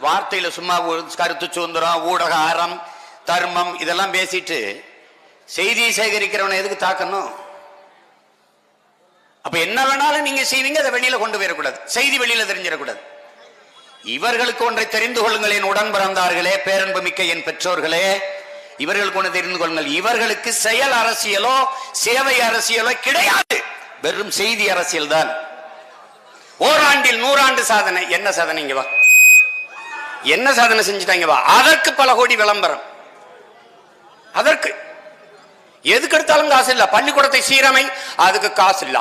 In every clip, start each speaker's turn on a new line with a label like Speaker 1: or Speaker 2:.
Speaker 1: வார்த்தையில சும்மா கருத்து சுதந்திரம், ஊடக அறம், தர்மம் இதெல்லாம் பேசிட்டு செய்தியை சேகரிக்கிறவனை எதுக்கு தாக்கணும்? அப்ப என்ன வேணாலும் நீங்க செய்வீங்க, அதை வெளியில கொண்டு போயிடக்கூடாது, செய்தி வெளியில தெரிஞ்சிடக்கூடாது. இவர்களுக்கு ஒன்றை தெரிந்து கொள்ளுங்கள் என் உடன் பிறந்தார்களே, பேரன்பு மிக்க என் பெற்றோர்களே, இவர்களுக்கு ஒன்று தெரிந்து கொள்ளுங்கள், இவர்களுக்கு செயல் அரசியலோ சேவை அரசியலோ கிடையாது, வெறும் செய்தி அரசியல் தான். ஓராண்டில் 100 ஆண்டு சாதனை. என்ன சாதனை? இங்க வா. என்ன சாதனை செஞ்சுட்டாங்க வா. அதற்கு பல கோடி விளம்பரம். அதற்கு எதுக்கு எடுத்தாலும் காசு இல்ல. பள்ளிக்கூடத்தை சீரமை, அதுக்கு காசு இல்ல.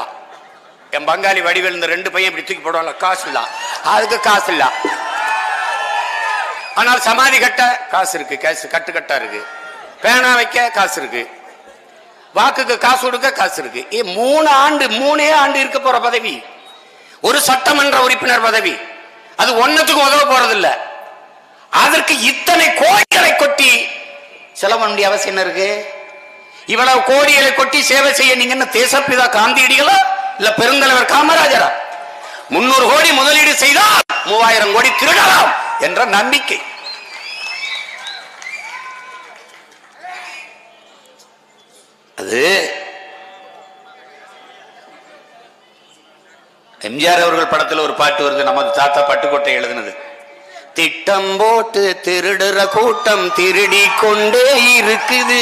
Speaker 1: என் பங்காளி வடிவேல் இந்த 2 பையன் இப்படி தூக்கி போடுவாங்க, காசு இல்ல, அதுக்கு காசு இல்ல. ஆனால் சமாதி கட்ட காசு இருக்கு, கட்டு கட்டா இருக்கு. பேனா வைக்க காசு இருக்கு, வாக்குக்கு காசு கொடுக்க காசு இருக்கு. 3 ஆண்டு இருக்க போற பதவி, ஒரு சட்டமன்ற உறுப்பினர் பதவி, அது ஒன்னத்துக்கு உதவ போறதில்ல. அதற்கு இத்தனை கோடிகளை கொட்டி செலவு பண்ண வேண்டிய அவசியம் என்ன இருக்கு? இவ்வளவு கோடிகளை கொட்டி சேவை செய்ய நீங்க என்ன தேசப்பிதா காந்தியடிகளா இல்ல பெருந்தலைவர் காமராஜரா? 300 கோடி முதலீடு செய்தால் 3000 கோடி திருடலாம் என்ற நம்பிக்கை. அது எம்ஜிஆர் அவர்கள் படத்தில் ஒரு பாட்டு வருது, நமது தாத்தா பட்டுக்கோட்டை எழுதுனது. திட்டம் போட்டு திருடுற கூட்டம் திருடி கொண்டே இருக்குது,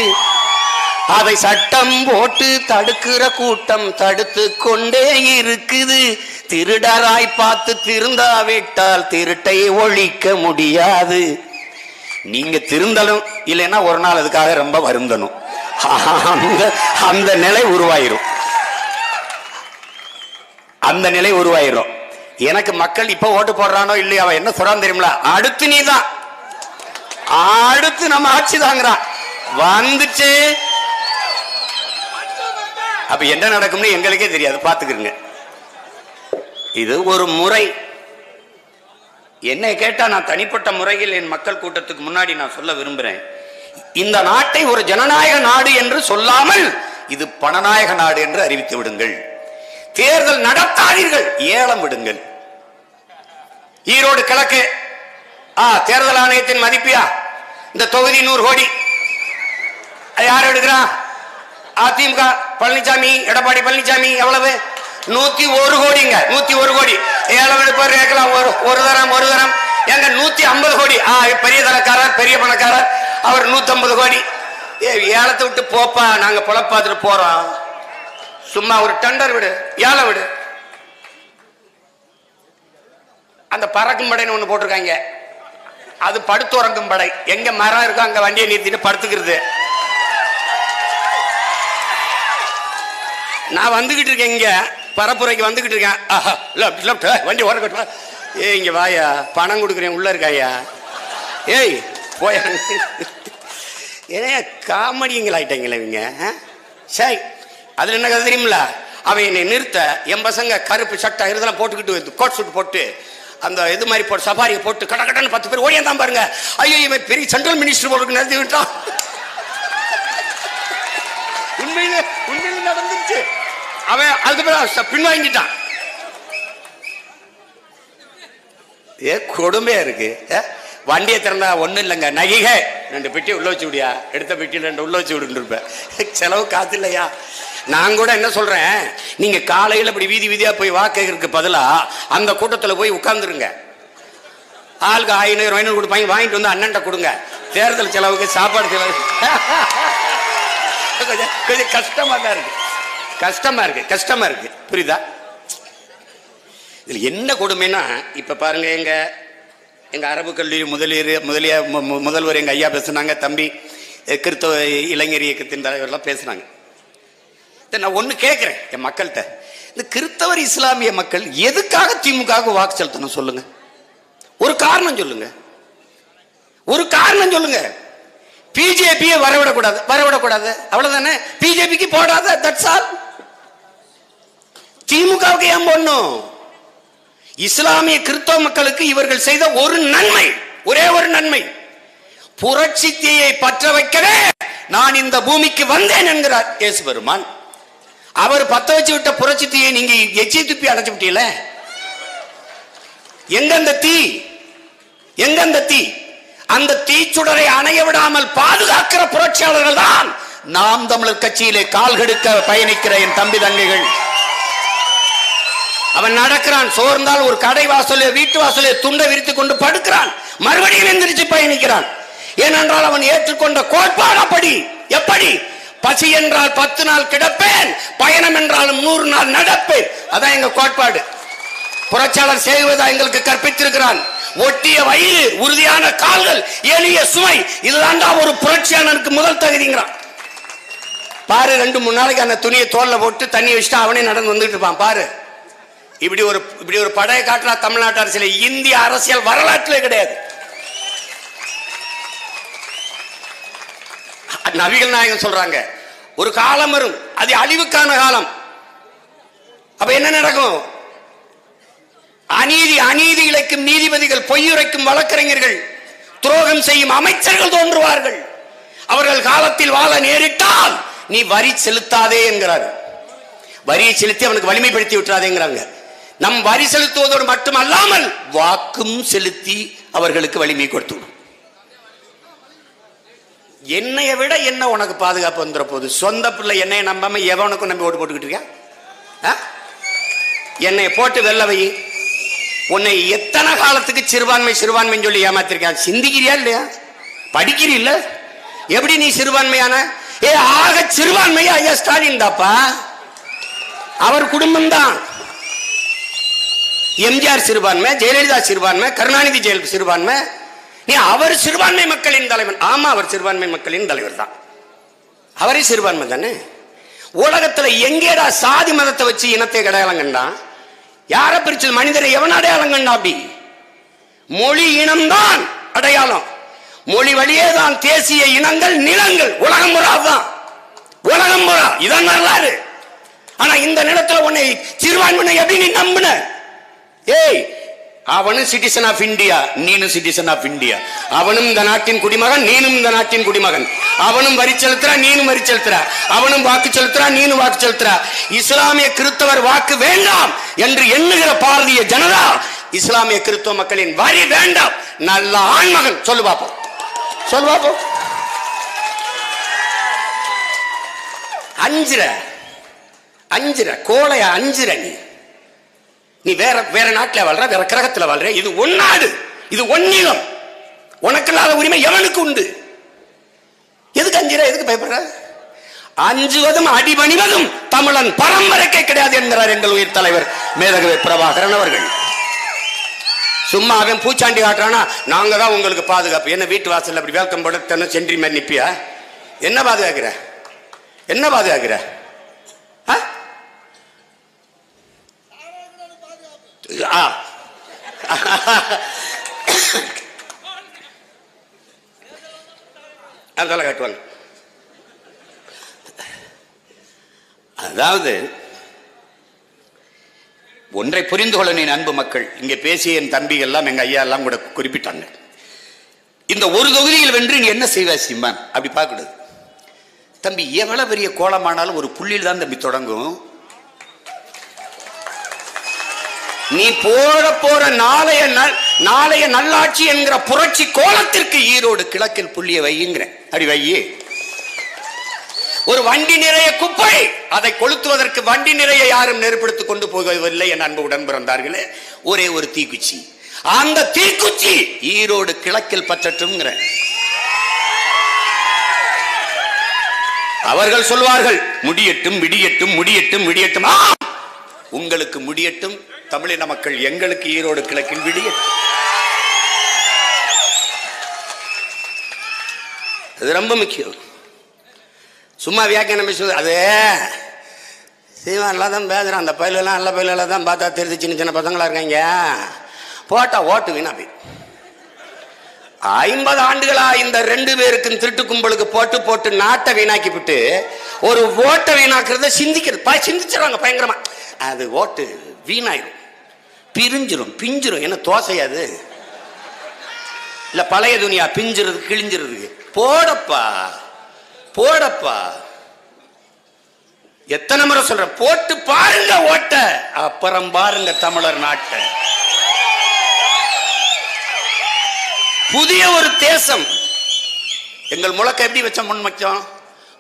Speaker 1: அதை சட்டம் போட்டு தடுக்கிற கூட்டம் தடுத்து கொண்டே இருக்குது. திருடராய் பார்த்து திருந்தாவிட்டால் திருட்டை ஒழிக்க முடியாது. நீங்க திருந்தலும் இல்லைன்னா ஒரு நாள் அதுக்காக ரொம்ப வருந்தணும். அந்த நிலை உருவாயிரும். அந்த நிலை உருவாயிரும். எனக்கு மக்கள் இப்ப ஓட்டு போடுறானோ இல்லையா, அவன் என்ன சொல்றான் தெரியுங்களா? அடுத்து நீ தான், அடுத்து நம்ம ஆட்சி தாங்கிறான் வந்துச்சு. அப்ப என்ன நடக்கும்னு எங்களுக்கே தெரியாது, பாத்துக்கிறீங்க. இது ஒரு முறை. என்னை கேட்டா நான் தனிப்பட்ட முறையில் என் மக்கள் கூட்டத்துக்கு முன்னாடி நான் சொல்ல விரும்புறேன், இந்த நாட்டை ஒரு ஜனநாயக நாடு என்று சொல்லாமல் இது பணநாயக நாடு என்று அறிவித்து விடுங்கள். தேர்தல் நடத்தாதீர்கள், ஏலம் விடுங்கள். ஈரோடு கிழக்கு தேர்தல் ஆணையத்தின் மதிப்பியா இந்த தொகுதி 100 கோடி யார் எடுக்கிறான்? அதிமுக பழனிசாமி, எடப்பாடி பழனிசாமி. எவ்வளவு? 101 கோடிங்க. 101 கோடி ஏலம் எடுப்பார், கேட்கலாம். ஒரு தரம் எங்க 150 கோடி. பெரிய தலைக்காரர், பெரிய பணக்காரர், அவர் 150 கோடி. ஏலத்தை விட்டு போப்பா, நாங்க பொழப்பாத்துட்டு போறோம். சும்மா ஒரு டெண்டர் விடு, ஏலம் விடு. அந்த பறக்கும் படைன்னு ஒண்ணு போட்டிருக்காங்க, அது படுத்துறங்கும் படை. எங்க மரம் இருக்கோ அங்க வண்டியை நிறுத்திட்டு படுத்துக்கிறது. நான் வந்துகிட்டு இருக்கேன், இங்க பரப்புரைக்கு வந்துகிட்டு இருக்கேன். வண்டி ஓர கட்டுவா. ஏய் இங்க வாயா, பணம் கொடுக்குறேன், உள்ள இருக்காயா? ஏய் போய. ஏன்னா காமெடிங்களாயிட்டாங்களே இவங்க. சரி, அதுல என்ன கதை தெரியுமில்ல? அவன் என்னை நிறுத்த, என் பசங்க கருப்பு சட்டை இதெல்லாம் போட்டுக்கிட்டு கோட் சூட் போட்டு அந்த இது மாதிரி போட்டு சஃபாரியை போட்டு கட்ட கட்டன்னு 10 பேர் ஓடியா தான் பாருங்க. ஐயோ இவன் பெரிய சென்ட்ரல் மினிஸ்டர் போட்டு நிறுத்தி விட்டான். உண்மையில நடந்துச்சு. அவன் அதுக்கு பின்வாங்கிட்டான். கொடுமையா இருக்கு. வண்டியை திறந்தா ஒண்ணும் இல்லைங்க, நகிகை 2 பெட்டி உள்ள வச்சு விடியா, எடுத்த பெட்டியில் 2 உள்ள வச்சு விடுன்னு இருப்பேன். செலவு காத்து இல்லையா? நான் கூட என்ன சொல்றேன், நீங்க காலையில் இப்படி வீதி வீதியா போய் வாக்குறதுக்கு பதிலா அந்த கூட்டத்தில் போய் உட்கார்ந்துருங்க. ஆளுக்கு 500 கொடுப்பாங்க, வாங்கிட்டு வந்து அண்ணன்ட்ட கொடுங்க. தேர்தல் செலவுக்கு, சாப்பாடு செலவு. கொஞ்சம் கஷ்டமா தான் இருக்கு, கஷ்டமா இருக்கு. புரியுதா? இதுல என்ன கொடுமைன்னா, இப்ப பாருங்க, எங்க அரபு கல்லூரி முதல்வர் எங்க ஐயா பேசுனாங்க, தம்பி கிறிஸ்தவ இளைஞர் இயக்கத்தின் தலைவர்லாம் பேசுனாங்க. நான் ஒண்ணு கேட்கிறேன் என் மக்கள்கிட்ட, இந்த கிறிஸ்தவர் இஸ்லாமிய மக்கள் எதுக்காக திமுக வாக்கு செலுத்தணும் சொல்லுங்க? ஒரு காரணம் சொல்லுங்க, ஒரு காரணம் சொல்லுங்க. பிஜேபியை வரவிடக்கூடாது, அவ்வளவுதானே. பிஜேபிக்கு போடாத, தட்ஸ் ஆல். திமுகவுக்கு ஏன் போடணும்? இஸ்லாமிய கிறிஸ்தவ மக்களுக்கு இவர்கள் செய்த ஒரு நன்மை, ஒரே ஒரு நன்மை, புரட்சி தீயை பற்ற வைக்கவே நான் இந்த பூமிக்கு வந்தேன் என்கிறார் இயேசு பெருமான். அவர் பத்த வச்சு விட்ட புரட்சி தீயை நீங்க எச்சி துப்பி அடைச்சு விட்டீங்களே. எங்க அந்த தீ? எங்க அந்த தீ? அந்த தீச்சுடரை அணைய விடாமல் பாதுகாக்கிற புரட்சியாளர்கள் தான் நாம் தமிழர் கட்சியிலே கால் கெடுக்க பயணிக்கிற என் தம்பி தங்கைகள். அவன் நடக்கிறான், சோர்ந்தால் ஒரு கடை வாசலே வீட்டு வாசலே துண்டை விரித்துக் கொண்டு படுக்கிறான், மறுபடியும் எந்திரிச்சு பயணிக்கிறான். ஏனென்றால் அவன் ஏற்றுக்கொண்ட கோட்பாடப்படி. எப்படி? பசி என்றால் 10 நாள் கிடப்பேன், பயணம் என்றாலும் 100 நாள் நடப்பேன். அதான் எங்க கோட்பாடு. புரட்சியாளர் செய்வதா எங்களுக்கு கற்பித்திருக்கிறான். ஒட்டிய வயிறு, உறுதியான கால்கள், எளிய சுமை, இதுதான்டா ஒரு புரட்சியாளனுக்கு முதல் தகுதிங்கிறான். பாரு, 2-3 நாளைக்கு அந்த துணியை தோல்ல போட்டு தண்ணி வச்சுட்டு அவனே நடந்து வந்துட்டு இருப்பான். பாரு, இப்படி ஒரு படையை காட்டுறா தமிழ்நாட்டு அரசியல். இந்திய அரசியல் வரலாற்றிலே கிடையாது. நபிகள் நாயகம் சொல்றாங்க, ஒரு காலம் வரும், அது அழிவுக்கான காலம். அப்ப என்ன நடக்கும்? அநீதி இழைக்கும் நீதிபதிகள், பொய்யுரைக்கும் வழக்கறிஞர்கள், துரோகம் செய்யும் அமைச்சர்கள் தோன்றுவார்கள். அவர்கள் காலத்தில் வாழ நேரிட்டால் நீ வரி செலுத்தாதே என்கிறார். வரியை செலுத்தி அவனுக்கு வலிமைப்படுத்தி விட்டுறாதேங்கிறாங்க. நம் வரி செலுத்துவதோடு மட்டுமல்லாமல் வாக்கும் செலுத்தி அவர்களுக்கு வலிமை கொடுத்து. என்னைய விட என்ன உனக்கு பாதுகாப்பு வந்துற போது? சொந்த பிள்ளை என்னைய நம்பாம எவனுக்கும் நம்பி ஓட்டு போட்டுக்கிட்டு இருக்கியா? என்னைய போட்டு வெல்ல வை. உன்னை எத்தனை காலத்துக்கு சிறுபான்மை சொல்லி ஏமாத்திருக்கான்? சிந்திக்கிறியா இல்லையா? படிக்கிறீ இல்ல? எப்படி நீ சிறுபான்மையான? ஆக சிறுபான்மையா ஐயா ஸ்டாலின் தாப்பா. அவர் குடும்பம் தான். எம்ஜிஆர் சிறுபான்மை, ஜெயலலிதா சிறுபான்மை, கருணாநிதி சிறுபான்மை. நீ அவர் சிறுபான்மை மக்களின் தலைவர். ஆமா, அவர் சிறுபான்மை மக்களின் தலைவர் தான். அவரே சிறுபான்மை தானே. உலகத்துல எங்கேடா சாதி மதத்தை வச்சு இனத்தை அடையாளம் கண்டான்? யார பிரிச்சது? மனிதரை எவன் அடையாளம் கண்டா? அப்படி மொழி இனம்தான் அடையாளம். மொழி வழியே தான் தேசிய இனங்கள், நிலங்கள். உலகம் புறாதான், உலகம் புறா. இதான் வரலாறு. ஆனா இந்த நிலத்துல உன்னை சிறுபான்மை எப்படி நீ நம்பின? அவனும் சிட்டிசன் ஆஃப் இந்தியா, நீனும் சிட்டிசன் ஆஃப் இந்தியா. அவனும் இந்த நாட்டின் குடிமகன், நீனும் இந்த நாட்டின் குடிமகன். அவனும் வரி செலுத்துறா, நீனும் வரி செலுத்துற. அவனும் வாக்கு செலுத்துறா, நீனும் வாக்கு செலுத்துற. இஸ்லாமிய கிறிஸ்தவர் வாக்கு வேண்டாம் என்று எண்ணுகிற பாரதிய ஜனதா இஸ்லாமிய கிறிஸ்தவ மக்களின் வரி வேண்டாம். நல்ல ஆண்மகன். சொல்லு பாப்போம், சொல்லு பாப்போம். அஞ்சுற கோளைய அஞ்சுற. நீ வேற நாட்டில் வாழ்ற, வேற கிரகத்தில் வாழ்ற. இது ஒன்னாடு, இது ஒன்னிலம். உனக்கு இல்லாத உரிமை எவனுக்கு உண்டு? எதுக்கு அஞ்சுற? எதுக்கு பயப்படுற? அஞ்சுவதும் அடிபணிவதும் தமிழன் பரம்பரைக்கே கிடையாது என்கிறார் எங்கள் உயிர் தலைவர் மேதகவி பிரபாகரன் அவர்கள். சும்மா அவன் பூச்சாண்டி காட்டுறானா, நாங்க தான் உங்களுக்கு பாதுகாப்பு. என்ன வீட்டு வாசல் அப்படி வேல்கம் போட சென்றி மாதிரி நிப்பியா? என்ன பாதுகாக்கிற? என்ன பாதுகாக்கிற? அதெல்லாம் காட்டுவாங்க. அதாவது ஒன்றை புரிந்து கொள்ள நீ அன்பு மக்கள். இங்கே பேசிய என் தம்பி எல்லாம், எங்க ஐயா எல்லாம் கூட குறிப்பிட்டாங்க. இந்த ஒரு தொகுதியில் வென்று நீ என்ன செய்வ சிம்மான்? அப்படி பார்க்க கூடாது தம்பி. எவ்வளவு பெரிய கோலமானாலும் ஒரு புள்ளியில் தான் தம்பி தொடங்கும். நீ போற நாளைய நல்லாட்சி என்கிற புரட்சி கோலத்திற்கு ஈரோடு கிழக்கில் புள்ளிய வையுங்கிற. அப்படி வையே. ஒரு வண்டி நிறைய குப்பை, அதை கொளுத்துவதற்கு வண்டி நிறைய யாரும் நெருப்படுத்திக் கொண்டு போகவில்லை என் அன்பு உடன் பிறந்தார்களே. ஒரே ஒரு தீக்குச்சி. அந்த தீக்குச்சி ஈரோடு கிழக்கில் பற்றட்டும். அவர்கள் சொல்வார்கள், முடியட்டும் விடியட்டும், முடியட்டும் விடியட்டும். உங்களுக்கு முடியட்டும் தமிழின மக்கள், எங்களுக்கு ஈரோடு கிழக்கில் விடியட்டும். அது ரொம்ப முக்கியம். சும்மா வியாக்கியானம் பேசுவது அது சீமான்லாம் தான் பேசுறான். அந்த பயிலெல்லாம் நல்ல பயிலெல்லாம் தான் பார்த்தா தெரிஞ்சு சின்ன சின்ன பசங்களா இருக்காங்க. போட்டா ஓட்டு வீணா போய் 50 ஆண்டுகளா இந்த 2 பேருக்கும் திருட்டு கும்பலுக்கு போட்டு போட்டு நாட்டை வீணாக்கி விட்டு ஒரு ஓட்டை வீணாக்குறத சிந்திச்சிருவாங்க பயங்கரமா. அது ஓட்டு வீணாயிரும், பிஞ்சிரும். என்ன தோசையாது இல்ல பழைய துணியா பிஞ்சிறது கிழிஞ்சிருக்கு? போடப்பா. எத்தனை முறை சொல்ற, போட்டு பாருங்க ஓட்ட, அப்புறம் பாருங்க தமிழர் நாட்டை. புதிய ஒரு தேசம். எங்கள் முழக்க எப்படி வச்ச முன் வச்சோம்?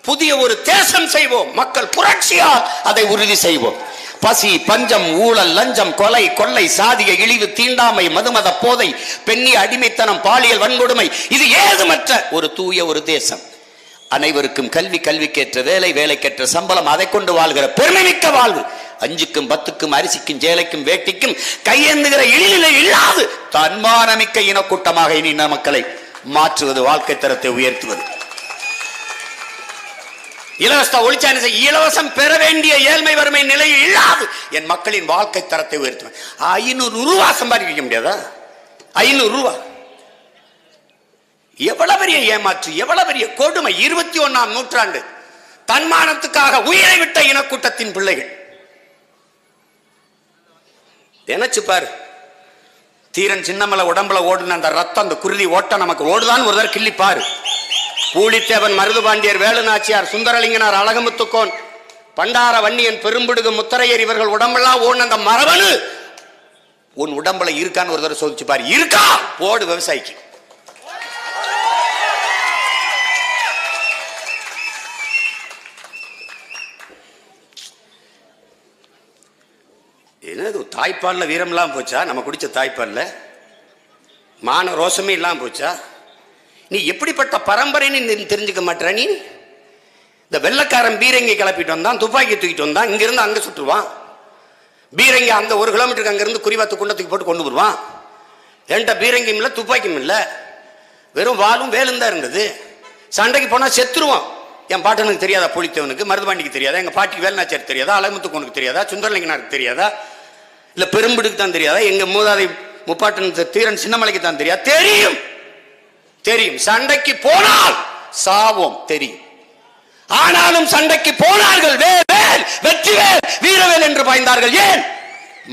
Speaker 1: புதிய ஒரு தேசம் செய்வோம், மக்கள் புரட்சியால் அதை உறுதி செய்வோம். பசி, பஞ்சம், ஊழல், லஞ்சம், கொலை, கொள்ளை, சாதிய இழிவு, தீண்டாமை, மதுமத போதை, பெண்ணிய அடிமைத்தனம், பாலியல் வன்கொடுமை, இது ஏதுமற்ற ஒரு தூய ஒரு தேசம். அனைவருக்கும் கல்வி, கல்விக்கேற்ற வேலை, வேலைக்கேற்ற சம்பளம், அதை கொண்டு வாழ்கிற பெருமைமிக்க வாழ்வு. 5க்கும் 10க்கும் அரிசிக்கும் சேலைக்கும் வேட்டிக்கும் கையேந்துகிற இழிநிலை இல்லாது தன்மானமிக்க இனக்கூட்டமாக இனி மக்களை மாற்றுவது, வாழ்க்கை தரத்தை உயர்த்துவது. இலவச ஒளிச்சான இலவசம் பெற வேண்டிய ஏழ்மை வறுமை நிலையில் இல்லாது என் மக்களின் வாழ்க்கை தரத்தை உயர்த்துவேன். 500 ரூபா சம்பாதிக்க முடியாதா? 500 ரூபா எவ்வளவு பெரிய ஏமாற்று, எவ்வளவு பெரிய கொடுமை. 21ஆம் நூற்றாண்டு தன்மானத்துக்காக உயிரை விட்ட இனக்கூட்டத்தின் பிள்ளைகள். நினைச்சு பாரு, தீரன் சின்னமலை உடம்புல ஓடுன அந்த ரத்தம், அந்த குருதி ஓட்டம் நமக்கு ஓடுதான் ஒரு தடவை கிள்ளி பாரு. பூலித்தேவன், மருதுபாண்டியர், வேலுநாச்சியார், சுந்தரலிங்கனார், அழகமுத்துக்கோன், பண்டார வன்னியன், பெரும்பிடுகு முத்தரையர், இவர்கள் உடம்பெல்லாம் ஓடுன அந்த மரபணு உன் உடம்புல இருக்கான்னு ஒரு தடவை சோதிச்சு பாரு. இருக்கா? போடு விவசாயிக்கு. என்னது தாய்ப்பால்ல வீரம்லாம் போச்சா? நம்ம குடிச்ச தாய்ப்பால்ல மான ரோசமே இல்லாம போச்சா? நீ எப்படிப்பட்ட பரம்பரைன்னு தெரிஞ்சுக்க மாட்டேற. நீ இந்த வெள்ளக்காரன் பீரங்கி கிளப்பிட்டு வந்தான், துப்பாக்கி தூக்கிட்டு வந்தான், இங்கிருந்து அங்க சுட்டுருவான். பீரங்கி அந்த 1 கிலோமீட்டருக்கு அங்கிருந்து குறிவாத்து குண்டத்துக்கு போட்டு கொண்டு வருவான். என்கிட்ட பீரங்கியும் இல்லை, துப்பாக்கியும் இல்லை, வெறும் வாலும் வேலும் தான் இருந்தது. சண்டைக்கு போனா செத்துருவான். என் பாட்டனுக்கு தெரியாதா? புலித்தேவனுக்கு, மருதுபாண்டிக்கு தெரியாதா? எங்க பாட்டிக்கு வேலுநாச்சியார் தெரியாதா? அழகமுத்துக்கோனுக்கு தெரியாதா? சுந்தரலிங்கனாருக்கு தெரியாதா? இல்ல பெரும்பிடுக்கு தான் தெரியாதா? எங்க மூதாதை முப்பாட்டன் தீரன் சின்னமலைக்கு தான் தெரியாது? தெரியும், தெரியும். சண்டைக்கு போனால் சாவோம் தெரியும். ஆனாலும் சண்டைக்கு போனார்கள். வேல், வெற்றிவேல், வீரவேல் என்று பாய்ந்தார்கள். ஏன்?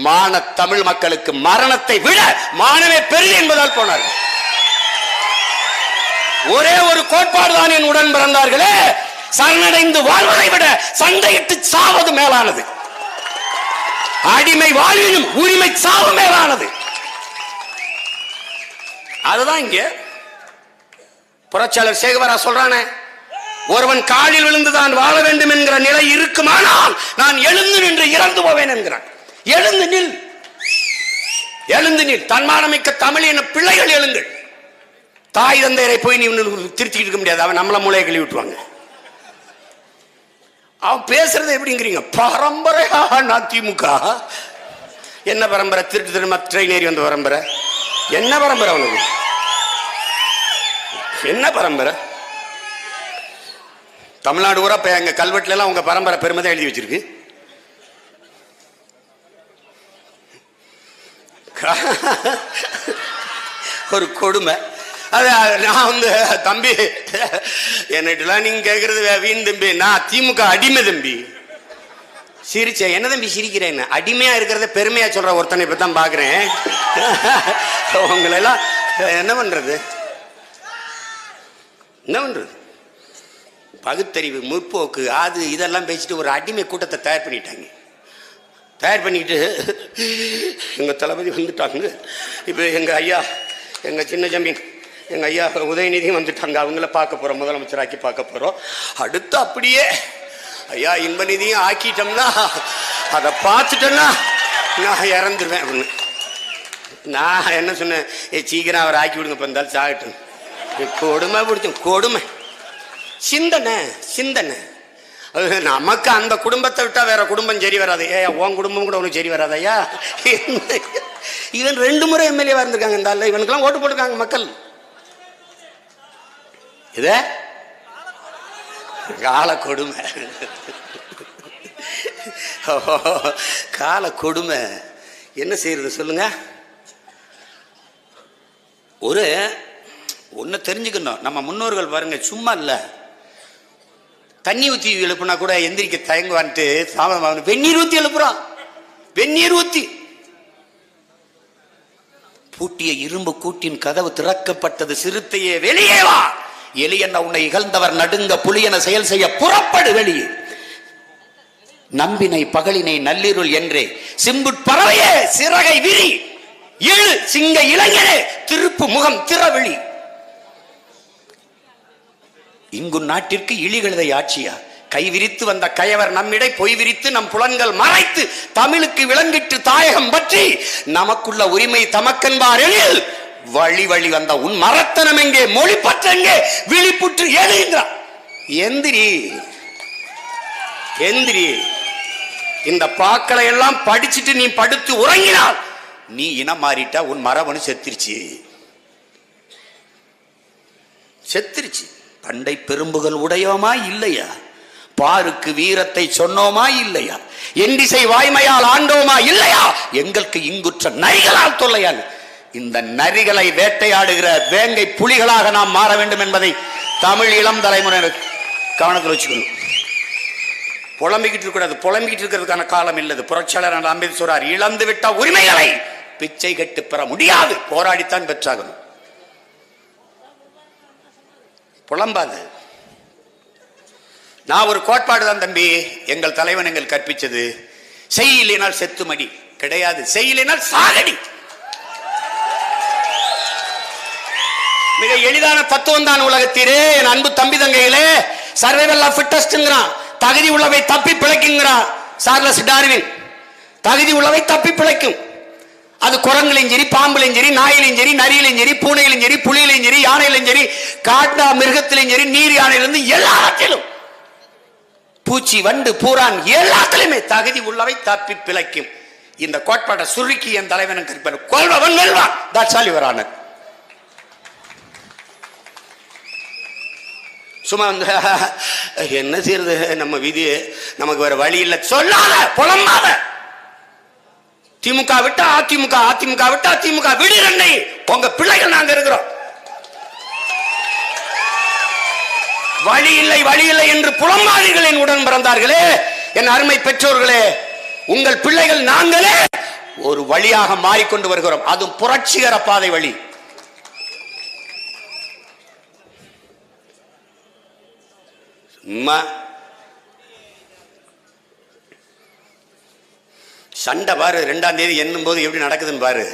Speaker 1: மான தமிழ் மக்களுக்கு மரணத்தை விட மானமே பெரிது என்பதால் போனார்கள். ஒரே ஒரு கோட்பாடு தான் என் உடன் பிறந்தார்களே, சரணடைந்து வாழ்வதை விட சண்டையிட்டு சாவது மேலானது. அடிமை வாழ்வினும் உரிமை சாவு மேலானது. அதுதான் இங்க புரட்சியாளர் சேகுவரா சொல்றானே, ஒருவன் காலில் விழுந்துதான் வாழ வேண்டும் என்கிற நிலை இருக்குமானால் நான் எழுந்து நின்று இறந்து போவேன் என்கிறான். எழுந்து நில், எழுந்து நில். தன்மானமிக்க தமிழ் என பிள்ளைகள் எழுங்கள். தாய் தந்தையரை போய் நீ திருத்திக்கிட்டு இருக்க முடியாது. அவன் நம்மள மூளையை கழுவி விட்டுருவாங்க. அவன் பேசுறது எப்படிங்கிறீங்க? பரம்பரையா நான் திமுக என்ன பரம்பரை? திருட்டு திரும்ப ட்ரெயின் ஏறி வந்த பரம்பரை. என்ன பரம்பரை அவனுக்கு? என்ன பரம்பரை? தமிழ்நாடு ஊரா எங்க கல்வெட்டுல எல்லாம் உங்க பரம்பரை பெருமை தான் எழுதி வச்சிருக்கு. ஒரு கொடுமை. நான் தம்பி என்னட்டுலாம் நீங்க கேட்கறது வீண் தம்பி. நான் திமுக அடிமை தம்பி. சிரிச்சேன். என்ன தம்பி சிரிக்கிறேன்? அடிமையா இருக்கிறத பெருமையா சொல்ற ஒருத்தனை இப்ப தான் பாக்குறேன். உங்களெல்லாம் என்ன பண்றது? என்ன பண்றது? பகுத்தறிவு, முற்போக்கு, அது இதெல்லாம் பேசிட்டு ஒரு அடிமை கூட்டத்தை தயார் பண்ணிட்டாங்க. தயார் பண்ணிக்கிட்டு எங்க தளபதி வந்துட்டாங்க, இப்ப எங்க ஐயா, எங்க சின்ன ஜமீன், எங்க ஐயா உதயநிதியும் வந்துட்டாங்க, அவங்கள பார்க்க போறோம், முதலமைச்சராக்கி பார்க்க போறோம். அடுத்து அப்படியே ஐயா இன்பநிதியும் ஆக்கிட்டோம்னா, அதை பார்த்துட்டோன்னா நான் இறந்துருவேன் அப்படின்னு. நான் என்ன சொன்னேன்? சீக்கிரம் அவர் ஆக்கி விடுங்க, இருந்தாலும் சாகட்டும். கொடுமை பிடிச்சோம், கொடுமை. சிந்தனை, சிந்தனை. நமக்கு அந்த குடும்பத்தை விட்டா வேற குடும்பம் சரி வராது. உன் குடும்பம் கூட உனக்கு சரி வராதையா? இவன் 2 முறை எம்எல்ஏவா இருந்திருக்காங்க. இந்த ஆள் இவனுக்கெல்லாம் ஓட்டு போட்டிருக்காங்க மக்கள். இத கால கொடுமை, கால கொடுமை. என்ன செய்யறது சொல்லுங்க? ஒன்னு தெரிஞ்சுக்கணும். நம்ம முன்னோர்கள் பாருங்க, சும்மா இல்ல, தண்ணி ஊத்தி எழுப்புனா கூட எந்திரிக்க தயங்குவான்ட்டு சாமம் வெந்நீர் ஊத்தி எழுப்புறான். வெந்நீர் ஊத்தி. பூட்டிய இரும்பு கூட்டின் கதவு திறக்கப்பட்டது. சிறுத்தையே வெளியே வா, எலியென்ன உன்னை இகழ்ந்தவர் நடுங்க, புலியென செயல் செய்ய புறப்படு வெளியே. நம்பினை பகலினை நள்ளிருள் என்றே சிம்புட் பறவையே சிறகை விரி, எழு சிங்க இளைஞரே திருப்பு முகம் திறவெளி. இங்கு நாட்டிற்கு இழிகழுதை ஆட்சியா? கை விரித்து வந்த கயவர் நம்மிடை பொய் விரித்து நம் புலன்கள் மறைத்து தமிழுக்கு விளங்கிட்டு தாயகம் பற்றி நமக்குள்ள உரிமை தமக்கன்பார் எனில் வழி வழி வந்த உன் மரத்தனம் எங்கே, மொழி பற்றெங்கே, விழிப்புற்று எழுகின்றார். எந்திரி எந்திரி. இந்த பாக்களை எல்லாம் படிச்சுட்டு நீ படுத்து உறங்கினால் நீ இனம் மாறிட்டா உன் மரபணு செத்துருச்சு. பண்டை பெரும்புகள் உடையோமா இல்லையா? பாருக்கு வீரத்தை சொன்னோமா இல்லையா? எண்டிசை வாய்மையால் ஆண்டோமா இல்லையா? எங்களுக்கு இங்குற்ற நரிகளால் தொல்லையால். இந்த நரிகளை வேட்டையாடுகிற வேங்கை புலிகளாக நாம் மாற வேண்டும் என்பதை தமிழ் இளம் தலைமுறையினர் கவனத்தில் வச்சுக்கணும். புலம்பிக்கிட்டு இருக்கக்கூடாது. புலம்பிக்கிட்டு இருக்கிறதுக்கான காலம் இல்லது. புரட்சியாளர் அம்பேத்கர் சொல்றார், இழந்து விட்ட உரிமைகளை பிச்சை கட்டு பெற முடியாது, போராடித்தான் பெற்றாகணும். புலம்பாது. நான் ஒரு கோட்பாடு தான் தம்பி, எங்கள் தலைவன் எங்கள் கற்பிச்சது. செய்யினால் செத்து மடி கிடையாது, செய்யினால் சாகடி. மிக எளிதான தத்துவம் தான் உலகத்தீரே. என் அன்பு தம்பி தங்கைகளே, சர்வைவல் ஆஃப் ஃபிட்டஸ்ட்ங்கறான். தகுதி உள்ளவை தப்பி பிழைக்குங்கிறான் சார்லஸ் டார்வின். தகுதி உள்ளவை தப்பி பிழைக்கும். அது குரங்குலையும் சரி, பாம்புலையும் சரி, நாயிலையும் சரி, நரியிலையும் சரி, பூனையிலும் சரி, புலியிலையும் சரி, யானையிலும் சரி, காட்டா மிருகத்திலையும் சரி, நீர் யானையிலிருந்து எல்லாத்திலும், பூச்சி வண்டு பூரான் எல்லாத்திலுமே தகுதி உள்ளவை தப்பி பிழைக்கும். இந்த கோட்பாட்டை சுருக்கி என் தலைவன் கற்பார், கொள்பவன் வெல்வான். That's all your honour. சும்மா என்ன செய்யறது, நம்ம விதி, நமக்கு வேற வழி இல்லை சொல்லாத, புலம்பாத. திமுக விட்டா அதிமுக, அதிமுக விட்டா திமுக, விடுதலை உங்க பிள்ளைகள் நாங்க இருக்கிறோம். வழி இல்லை வழி இல்லை என்று புலம்பாதிகளின் உடன் பிறந்தார்களே, என் அருமை பெற்றோர்களே, உங்கள் பிள்ளைகள் நாங்களே ஒரு வழியாக மாறிக்கொண்டு வருகிறோம். அதுவும் புரட்சிகர பாதை வழி. சண்டை பாரு, 2ஆம் தேதி என்னும் போது எப்படி நடக்குதுன்னு பாரு.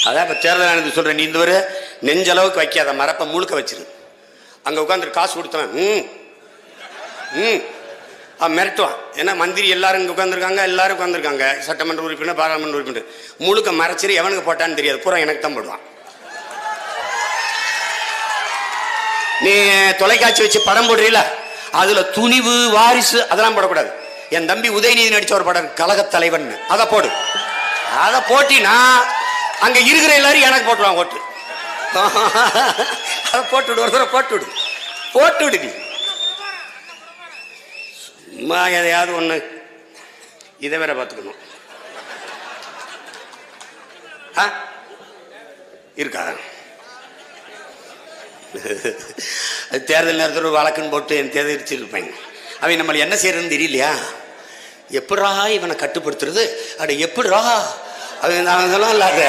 Speaker 1: அதான் இப்ப தேர்தல் ஆணையத்துக்கு சொல்றேன், நீ இந்த ஒரு நெஞ்சளவுக்கு வைக்காத, மரப்ப முழுக்க வச்சிரு. அங்க உட்காந்து காசு கொடுத்தவன் மிரட்டுவான். ஏன்னா மந்திரி எல்லாரும் இங்க உட்காந்துருக்காங்க, எல்லாரும் உட்காந்துருக்காங்க, சட்டமன்ற உறுப்பினர், பாராளுமன்ற உறுப்பினர், முழுக்க மறைச்சிரு. எவனுக்கு போட்டான்னு தெரியாது, பூரா எனக்கு தான் போடுவான். நீ தொலைக்காட்சி வச்சு படம் போடுறீல, அதுல துணிவு, வாரிசு அதெல்லாம் போடக்கூடாது. என் தம்பி உதயநிதி நடிச்ச ஒரு படம் கழக தலைவன், அதை போடு. அதை போட்டினா அங்க இருக்கிற எல்லாரும் எனக்கு போட்டுருவான் ஓட்டு. அதை போட்டுவிடு, ஒரு தடவை போட்டுவிடு, போட்டுவிடு. சும்மா எதையாவது ஒண்ணு இதை வேற பார்த்துக்கணும் இருக்கா? தேர்தல் நேரத்தில் ஒரு வழக்குன்னு போட்டு என் தேர்தலிருப்பாங்க. அவன் நம்மளை என்ன செய்யறதுன்னு தெரியலையா? எப்படா இவனை கட்டுப்படுத்துறது, அட எப்படா அவன் இல்லாத.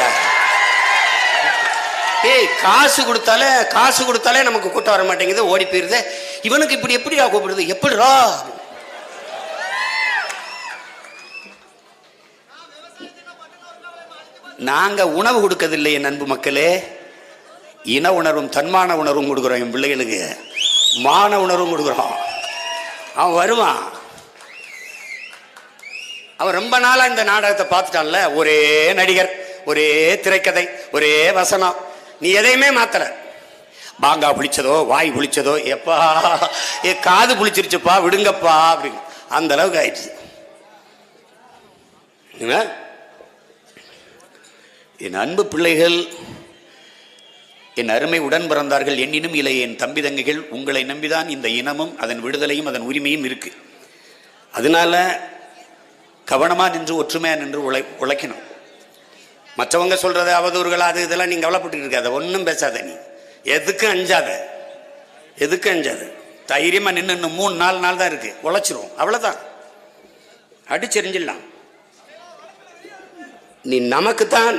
Speaker 1: ஏய், காசு கொடுத்தாலே நமக்கு கூட்டம் வர மாட்டேங்குது, ஓடி போயிருது. இவனுக்கு இப்படி எப்படி கூப்பிடுறது, எப்படிரா? நாங்க உணவு கொடுக்கறதில்லை என் அன்பு மக்களே. இன உணர்வும் தன்மான உணர்வும் கொடுக்குறோம் என் பிள்ளைகளுக்கு, மான உணர்வும் கொடுக்குறோம். அவன் வருவான். அவன் ரொம்ப நாளா இந்த நாடகத்தை பார்த்துட்டான்ல, ஒரே நடிகர், ஒரே திரைக்கதை, ஒரே வசனம். நீ எதையுமே மாத்தல. பாங்கா புளிச்சதோ, வாய் புளிச்சதோ, எப்பா காது புளிச்சிருச்சுப்பா, விடுங்கப்பா அப்படின்னு அந்த அளவுக்கு ஆயிடுச்சு. என் அன்பு பிள்ளைகள், என் அருமை உடன் பிறந்தார்கள், என்னினும் இல்லை என் தம்பி தங்கைகள், உங்களை நம்பிதான் இந்த இனமும் அதன் விடுதலையும் அதன் உரிமையும் இருக்கு. அதனால கவனமா நின்று ஒற்றுமையா நின்று உழைக்கணும். மற்றவங்க சொல்றது அவதூறுகள் அது இதெல்லாம் நீங்க கவலைப்பட்டு இருக்காத, ஒன்றும் பேசாத. நீ எதுக்கும் அஞ்சாத, எதுக்கும் அஞ்சாத. தைரியமா நின்று இன்னும் 3-4 நாள் தான் இருக்கு, உழைச்சிரும். அவ்வளவுதான், அடிச்செறிஞ்சிடலாம். நீ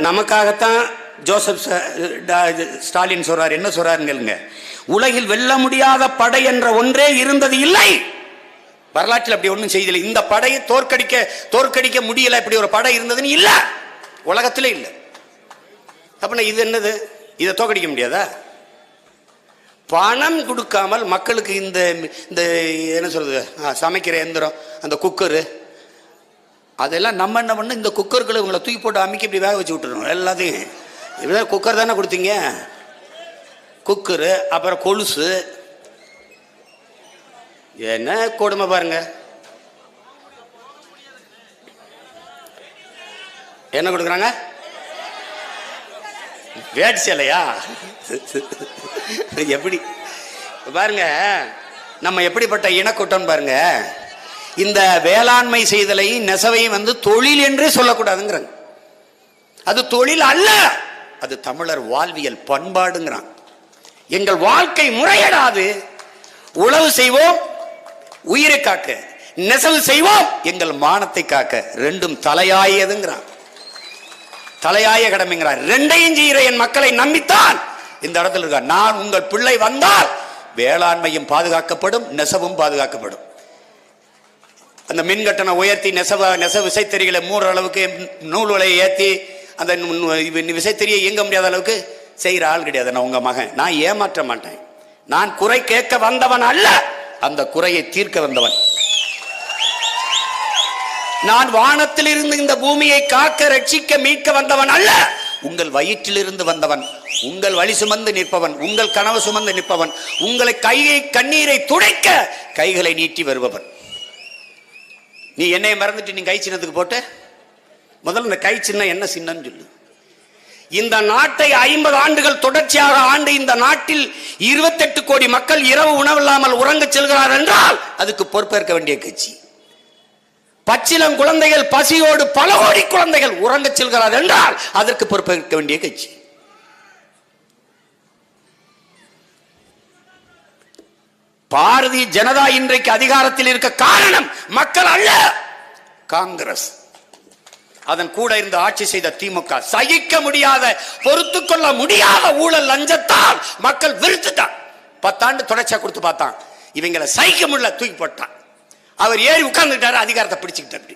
Speaker 1: நமக்காகத்தான் ஜோசப் ஸ்டாலின் சொல்றார். என்ன சொல்றாருங்க? உலகில் வெல்ல முடியாத படை என்ற ஒன்றே இருந்தது இல்லை. வரலாற்றில் அப்படி ஒன்றும் செய்யல. இந்த படையை தோற்கடிக்க முடியல, இப்படி ஒரு படை இருந்ததுன்னு இல்ல, உலகத்திலே இல்லை. அப்படின்னா இது என்னது? இதை தோற்கடிக்க முடியாதா? பணம் கொடுக்காமல் மக்களுக்கு இந்த இந்த என்ன சொல்றது சமைக்கிற எந்திரம், அந்த குக்கரு, அதெல்லாம் நம்ம என்ன பண்ண, இந்த குக்கர்களை இவங்களை தூக்கி போட்டு அமைக்க இப்படி வேக வச்சு விட்டுருவோம் எல்லாத்தையும். இப்படிதான் குக்கர் தானே கொடுத்தீங்க, குக்கரு, அப்புறம் கொலுசு, என்ன கொடுமை பாருங்க. என்ன கொடுக்குறாங்க? வேட் சேலையா? எப்படி பாருங்க, நம்ம எப்படிப்பட்ட இனக்கூட்டம் பாருங்க. இந்த வேளாண்மை செய்தலை நெசவையும் தொழில் என்றே சொல்லக்கூடாதுங்கிறாங்க. அது தொழில் அல்ல, அது தமிழர் வாழ்வியல் பண்பாடுங்கிறான். எங்கள் வாழ்க்கை முறையடாது. உழவு செய்வோம் உயிரை காக்க, நெசவு செய்வோம் எங்கள் மானத்தை காக்க. ரெண்டும் தலையாயதுங்கிறான், தலையாய கடமைங்கிறார். ரெண்டையும் செய்கிற என் மக்களை நம்பித்தான் இந்த இடத்துல இருக்க. நான் உங்கள் பிள்ளை வந்தால் வேளாண்மையும் பாதுகாக்கப்படும், நெசவும் பாதுகாக்கப்படும். அந்த மின் கட்டணம் உயர்த்தி நெசவு விசைத்தறிகளை மூடுற அளவுக்கு, நூல் விலையை ஏற்றி அந்த விசைத்தறியை இயங்க முடியாத அளவுக்கு செய்கிற ஆள் கிடையாது நான் உங்க மகன். நான் ஏமாற்ற மாட்டேன். நான் குறை கேட்க வந்தவன் அல்ல, அந்த குறையை தீர்க்க வந்தவன். நான் வானத்தில் இருந்து இந்த பூமியை காக்க, ரட்சிக்க, மீட்க வந்தவன் அல்ல, உங்கள் வயிற்றிலிருந்து வந்தவன், உங்கள் வழி சுமந்து நிற்பவன், உங்கள் கனவு சுமந்து நிற்பவன், உங்களை கையை கண்ணீரை துடைக்க கைகளை நீட்டி வருபவன். நீ என்னை மறந்துட்டு நீ கை சின்னத்துக்கு போட்டு, முதல்ல இந்த கை சின்னம் என்ன சின்னன்னு சொல்லு. இந்த நாட்டை 50 ஆண்டுகள் தொடர்ச்சியாக ஆண்டு இந்த நாட்டில் 28 கோடி மக்கள் இரவு உணவில்லாமல் உறங்க செல்கிறார் என்றால் அதுக்கு பொறுப்பேற்க வேண்டிய கட்சி. பச்சிலம் குழந்தைகள் பசியோடு பல கோடி குழந்தைகள் உறங்க செல்கிறார் என்றால் அதற்கு பொறுப்பேற்க வேண்டிய கட்சி. பாரதிய ஜனதா இன்றைக்கு அதிகாரத்தில் இருக்க காரணம் மக்கள் அல்ல, காங்கிரஸ். அதன் கூட இருந்து ஆட்சி செய்த திமுக சகிக்க முடியாத, பொறுத்துக் கொள்ள முடியாத ஊழல் லஞ்சத்தால் மக்கள் வெறுத்துட்டான். 10 ஆண்டு தொடர்ச்சியா கொடுத்து பார்த்தான், இவங்களை சகிக்க முடியல, தூக்கி போட்டான். அவர் ஏறி உட்கார்ந்துட்டாரு, அதிகாரத்தை பிடிச்சுக்கிட்டு.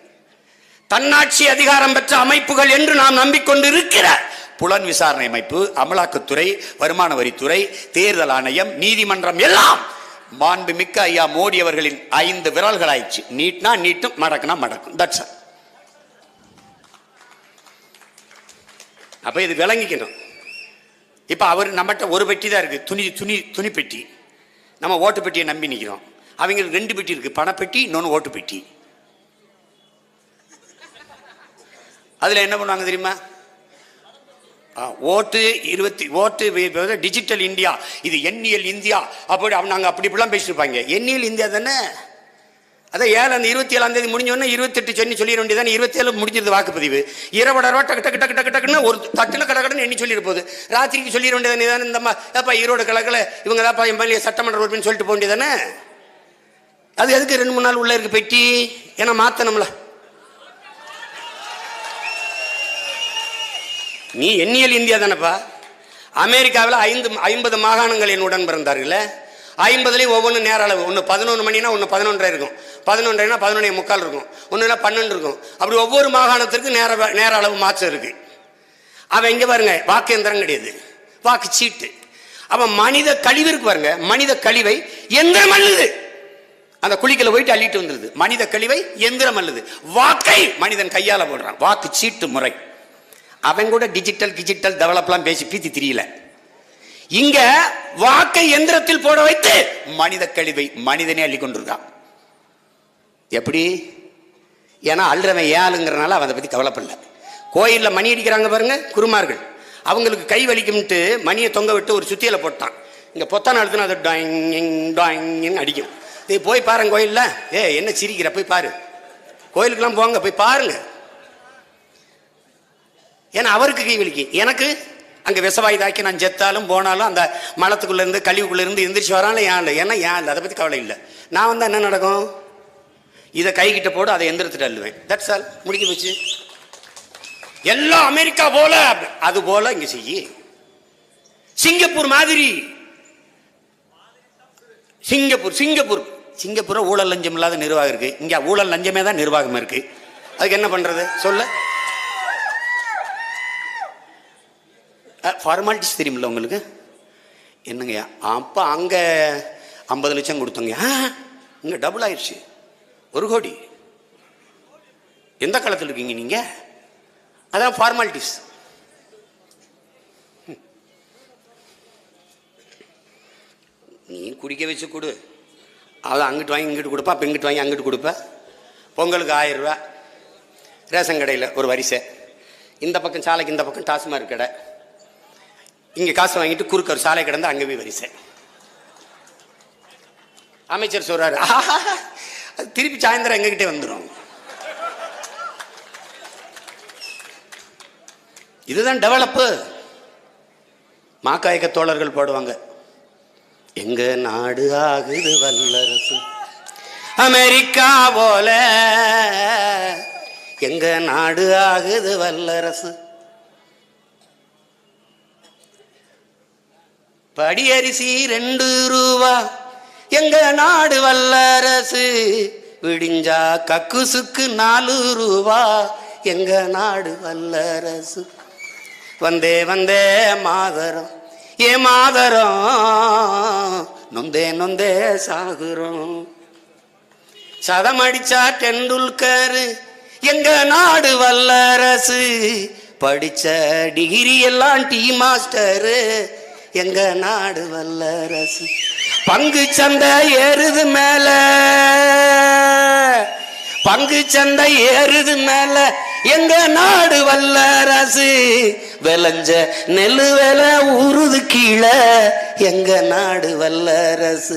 Speaker 1: தன்னாட்சி அதிகாரம் பெற்ற அமைப்புகள் என்று நாம் நம்பிக்கொண்டு இருக்கிற புலன் விசாரணை அமைப்பு, அமலாக்கத்துறை, வருமான வரித்துறை, தேர்தல் ஆணையம், நீதிமன்றம் எல்லாம் மாண்புமிக்க ஐயா மோடி அவர்களின் 5 விரல்கள் ஆயிடுச்சு. நீட்னா நீட்டும், மடக்குனா மடக்கும். That's all. அப்ப இது விளங்கிக்கணும். இப்ப அவர் நம்மகிட்ட ஒரு பெட்டி தான் இருக்கு, துணி பெட்டி. நம்ம ஓட்டு பெட்டியை நம்பி நிற்கிறோம். அவங்களுக்கு 2 பெட்டி இருக்கு, பணப்பெட்டி, இன்னொன்று ஓட்டு பெட்டி. அதுல என்ன பண்ணுவாங்க தெரியுமா? ஓட்டு டிஜிட்டல் இந்தியா, இது எண்ணியல் இந்தியா, அப்படி நாங்க அப்படி பேசிருப்பாங்க. எண்ணியல் இந்தியா தானே. அதான் 27ஆம் தேதி முடிஞ்சோன்னா 28 சொல்லிட வேண்டியதானே. 27 முடிஞ்சது வாக்குப்பதிவு. 20 ரூபா டக்கு டக்கு டக்கு டக்கு டக்குன்னு ஒரு தட்டுல கடக்கடன்னு எண்ணி சொல்லிட போகுது. ராத்திரிக்கு சொல்லிட வேண்டியதானே. இந்த ஈரோடு கலக்கில் இவங்க தான் எம்எல்ஏ சட்டமன்ற உறுப்பினர் சொல்லிட்டு போக வேண்டியதானே. அது எதுக்கு 2-3 நாள் உள்ள இருக்கு பெட்டி? ஏன்னா மாத்தணும்ல. நீ எண்ணியல் இந்தியா தானப்பா. அமெரிக்காவில் 50 மாகாணங்கள் என்னுடன் பிறந்தார்கள். 50லையும் ஒவ்வொன்றும் நேர அளவு. ஒன்று 11 மணினா ஒன்று 11:30 இருக்கும், 11:30னா 11:45 இருக்கும், ஒன்றுனா 12 இருக்கும். அப்படி ஒவ்வொரு மாகாணத்திற்கு நேர அளவு மாற்றம் இருக்கு. அவன் இங்கே பாருங்க, வாக்கு எந்திரம் கிடையாது, வாக்கு சீட்டு. அவன் மனித கழிவிற்கு பாருங்க, மனித கழிவை எந்திரம் அல்லது அந்த குழிக்கல போயிட்டு அள்ளிட்டு வந்துருது. மனித கழிவை எந்திரம் அல்லது, வாக்கை மனிதன் கையால போடுறான். வாக்கு சீட்டு முறை. அவன் கூட டிஜிட்டல் டெவலப்லாம் பேசி பீத்தி தெரியல. இங்க வாக்கை எந்திரத்தில் போட வைத்து மனித கழிவை மனிதனே அள்ளி கொண்டிருக்கான். எப்படி? ஏன்னா அல்றவன் ஏழுங்கிறனால அவன் அதை பத்தி கவலைப்படல. கோயில்ல மணி அடிக்கிறாங்க பாருங்க குருமார்கள், அவங்களுக்கு கை வலிக்கும்ட்டு மணியை தொங்க விட்டு ஒரு சுத்தியில போட்டான். இங்க பொத்தான அழுத்தினா அது டாயிங் அடிக்கும். போய் பாருங்க கோயில்ல. என்ன சிரிக்கிற? போய் பாரு, கோயிலுக்கெல்லாம் போங்க, போய் பாருங்க. ஏன்னா அவருக்கு கை வலிக்கு, எனக்கு அங்கே விஷவாயு தாக்கி நான் செத்தாலும் போனாலும் அந்த மலத்துக்குள்ள இருந்து கழிவுக்குள்ள இருந்து எந்திரிச்சு வராலும் ஏன் இல்லை. ஏன்னா ஏன் இல்லை, அதை பற்றி கவலை இல்லை. நான் வந்தால் என்ன நடக்கும்? இதை கைகிட்ட போடு, அதை எந்திரத்துட்டு அள்ளுவேன். தட்ஸ் ஆல், முடிக்க போச்சு. எல்லாம் அமெரிக்கா போல அது போல இங்க செய்யி. சிங்கப்பூர் மாதிரி. சிங்கப்பூர் ஊழல் லஞ்சம் இல்லாத நிர்வாகம் இருக்கு. இங்க ஊழல் லஞ்சமே தான் நிர்வாகம் இருக்கு. அதுக்கு என்ன பண்றது சொல்ல? ஃபார்மாலிட்டிஸ் தெரியுமில்ல உங்களுக்கு? என்னங்கய்யா? அப்போ அங்கே 50 லட்சம் கொடுத்தோங்க, இங்கே டபுள் ஆயிடுச்சு, 1 கோடி. எந்த காலத்தில் இருக்கீங்க நீங்கள்? அதான் ஃபார்மாலிட்டிஸ். நீ குடிக்க வச்சு கொடு, அதை அங்கிட்டு வாங்கி இங்கிட்டு கொடுப்பா, அப்போ இங்கிட்டு வாங்கி அங்கிட்டு கொடுப்ப. பொங்கலுக்கு 1000 ரூபா ரேஷன் கடையில் ஒரு வரிசை, இந்த பக்கம் சாலைக்கு இந்த பக்கம் டாஸ்மார்க் கடை, இங்கே காசு வாங்கிட்டு குறுக்க ஒரு சாலை கிடந்து அங்கே போய் வரிசை. அமைச்சர் சொல்றாரு, அது திருப்பி சாயந்தரம் எங்ககிட்டே வந்துடும். இதுதான் டெவலப்பு. மாக்காயக்க தோழர்கள் போடுவாங்க, எங்க நாடு ஆகுது வல்லரசு அமெரிக்கா போல, எங்க நாடு ஆகுது வல்லரசு. படியரிசி 2 ரூபா, எங்க நாடு வல்லரசு. விடிஞ்சா கக்குசுக்கு 4 ரூபா, எங்க நாடு வல்லரசு. வந்தே வந்தே மாதரம், ஏ மாதரம், நொந்தே நொந்தே சாகுறோம். சதம் அடிச்சா டெண்டுல்கர், எங்க நாடு வல்லரசு. படிச்ச டிகிரி எல்லாம் டீ மாஸ்டர், எங்க நாடு வல்லரசு. பங்கு சந்தை ஏறுது மேல, பங்கு சந்தை ஏறுது மேல, எங்க நாடு வல்லரசு. விளைஞ்ச நெல்லு வேலை உருது கீழே, எங்க நாடு வல்லரசு.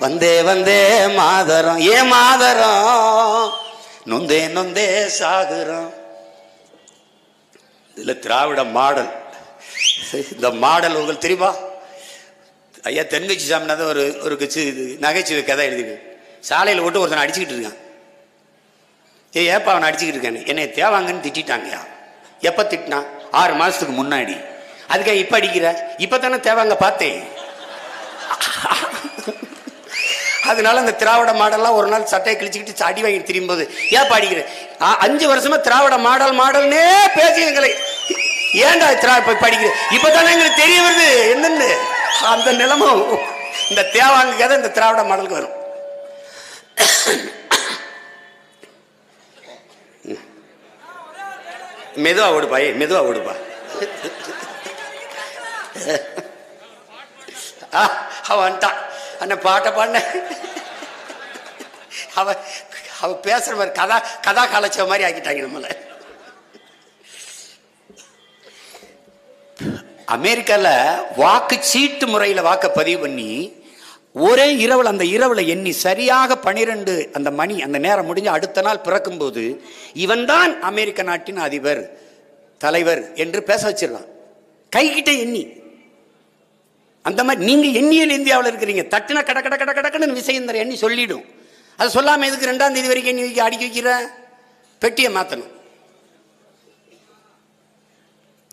Speaker 1: வந்தே வந்தே மாதரம், ஏ மாதரம், நொந்தே நொந்தே சாகுறோம். இதுல திராவிட மாடல். இந்த மாடல் உங்களுக்கு தெரியுமா? ஐயா தென்கட்சி சாமிநாதன் ஒரு கட்சி நகைச்சுவை கதை எழுதிருக்கு. சாலையில் ஓட்டு ஒருத்தனை அடிச்சுக்கிட்டு இருக்கான். ஏப்பா அவனை அடிச்சுக்கிட்டு இருக்கானு, என்னை தேவாங்கன்னு திட்டாங்கய்யா. எப்போ திட்டினா? 6 மாதத்துக்கு முன்னாடி. அதுக்காக இப்போ அடிக்கிற? இப்போ தானே தேவாங்க பார்த்தேன். அதனால அந்த திராவிட மாடல்லாம் ஒரு நாள் சட்டையை கிழிச்சுக்கிட்டு அடி வாங்கி திரும்பும்போது, ஏப்பா அடிக்கிற? 5 வருஷமா திராவிட மாடல் மாடல்னே பேசுகிறீங்களே, ஏன்டா படிக்கிற? இப்பதானே எங்களுக்கு தெரிய வருது என்னன்னு. அந்த நிலைமை இந்த தேவாங்க கதை இந்த திராவிட மாடலுக்கு வரும். மெதுவா ஓடுப்பா, மெதுவா ஓடுப்பா. அவன் வந்துட்டான், அந்த பாட்டை பாடின. அவ பேசுற மாதிரி கதா காலச்ச மாதிரி ஆக்கிட்டாங்க நம்மள. அமெரிக்கால வாக்கு சீட்டு முறையில் வாக்க பதிவு பண்ணி ஒரே இரவில், அந்த இரவுல எண்ணி சரியாக 12 அந்த மணி, அந்த நேரம் முடிஞ்சு அடுத்த நாள் பிறக்கும் போது இவன் தான் அமெரிக்க நாட்டின் அதிபர் தலைவர் என்று பேச வச்சிடலாம். கைகிட்ட எண்ணி. அந்த மாதிரி நீங்க எண்ணியல் இந்தியாவில் இருக்கிறீங்க. தட்டுனா கட கட கட கடக்கன்னு விஷயம் எண்ணி சொல்லிடும். அது சொல்லாம எதுக்கு 2ஆம் தேதி வரைக்கும் எண்ணி வைக்க அடிக்க வைக்கிற? பெட்டியை மாத்தணும்.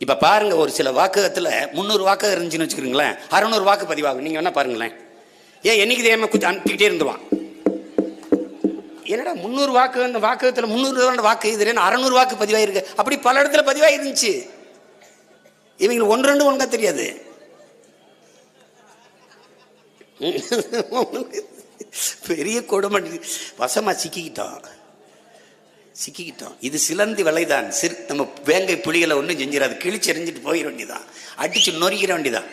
Speaker 1: இப்ப பாருங்க, ஒரு சில வாக்குகத்துல 300 வாக்கு இருந்துச்சுன்னு வச்சுக்கிறீங்களேன், 600 வாக்கு பதிவாகும். நீங்க வேணா பாருங்களேன். ஏன் என்னைக்கு தேவை அனுப்பிக்கிட்டே இருந்துருவான். என்னடா 300 வாக்கு, அந்த வாக்குகத்துல 300 வாக்கு இது 600 வாக்கு பதிவாயிருக்கு. அப்படி பல இடத்துல பதிவாயிருந்துச்சு. இவங்களுக்கு 1-2 ஒழுங்கா தெரியாது. பெரிய கொடுமை. வசமா சிக்கிக்கிட்டோம். இது சிலந்தி வலைதான். நம்ம வேங்கை புலிகளை ஒன்றும் செஞ்சிடாது. கிழிச்சு எறிஞ்சிட்டு போயிட வேண்டியதான், அடிச்சு நொறுக்கிற வேண்டியதான்.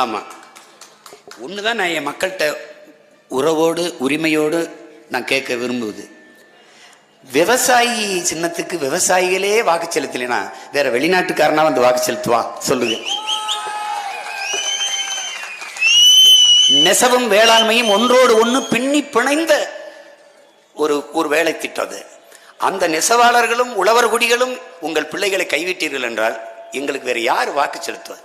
Speaker 1: ஆமா, ஒண்ணுதான் நான் என் மக்கள்கிட்ட உறவோடு உரிமையோடு நான் கேட்க விரும்புவது, விவசாயி சின்னத்துக்கு விவசாயிகளே வாக்கு செலுத்தலைன்னா வேற வெளிநாட்டுக்காரனா வந்து வாக்கு செலுத்துவான் சொல்லுங்க. நெசவும் வேளாண்மையும் ஒன்றோடு ஒன்று பின்னி பிணைந்த ஒரு வேலை திட்டம். அந்த நெசவாளர்களும் உழவர் குடிகளும் உங்கள் பிள்ளைகளை கைவிட்டீர்கள் என்றால் எங்களுக்கு வேற யாரு வாக்கு செலுத்துவார்?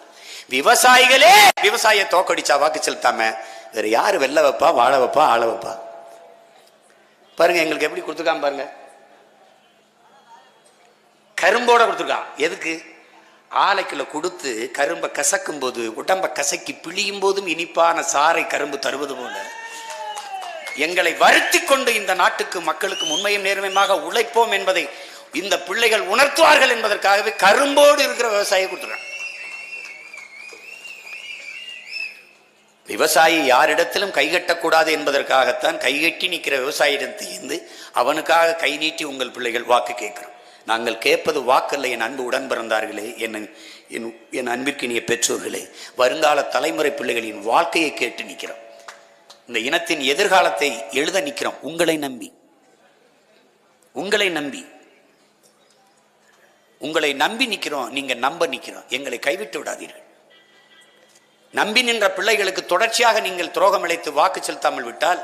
Speaker 1: விவசாயிகளே விவசாய தோக்கடிச்சா வாக்கு செலுத்தாம வேற யாரு வெள்ள வைப்பா, வாழ வைப்பா, ஆள வைப்பா? பாருங்க, எங்களுக்கு எப்படி கொடுத்துருக்கான் பாருங்க. கரும்போட கொடுத்துருக்கான். எதுக்கு? ஆலைக்குள்ள கொடுத்து கரும்பை கசக்கும் போது, உடம்ப கசக்கி பிழியும் போதும் இனிப்பான சாறை கரும்பு தருவது போல எங்களை வருத்தி கொண்டு இந்த நாட்டுக்கு மக்களுக்கு உண்மையும் நேர்மையாக உழைப்போம் என்பதை இந்த பிள்ளைகள் உணர்த்துவார்கள் என்பதற்காகவே கரும்போடு இருக்கிற விவசாயியை கொடுத்துருக்கான். விவசாயி யாரிடத்திலும் கைகட்டக்கூடாது என்பதற்காகத்தான் கைகட்டி நிற்கிற விவசாயிடத்திலிருந்து அவனுக்காக கை நீட்டி உங்கள் பிள்ளைகள் வாக்கு கேட்கிறோம். நாங்கள் கேட்பது வாக்கல்ல. என் அன்பு உடன் பிறந்தார்களே, என் அன்பிற்கினிய பெற்றோர்களே, வருங்கால தலைமுறை பிள்ளைகளின் வாழ்க்கையை கேட்டு நிற்கிறோம். இந்த இனத்தின் எதிர்காலத்தை எழுத நிற்கிறோம். உங்களை நம்பி நிற்கிறோம். நீங்க நம்ப நிற்கிறோம். எங்களை கைவிட்டு விடாதீர்கள். நம்பி நின்ற பிள்ளைகளுக்கு தொடர்ச்சியாக நீங்கள் துரோகம் இழைத்து வாக்கு செலுத்தாமல் விட்டால்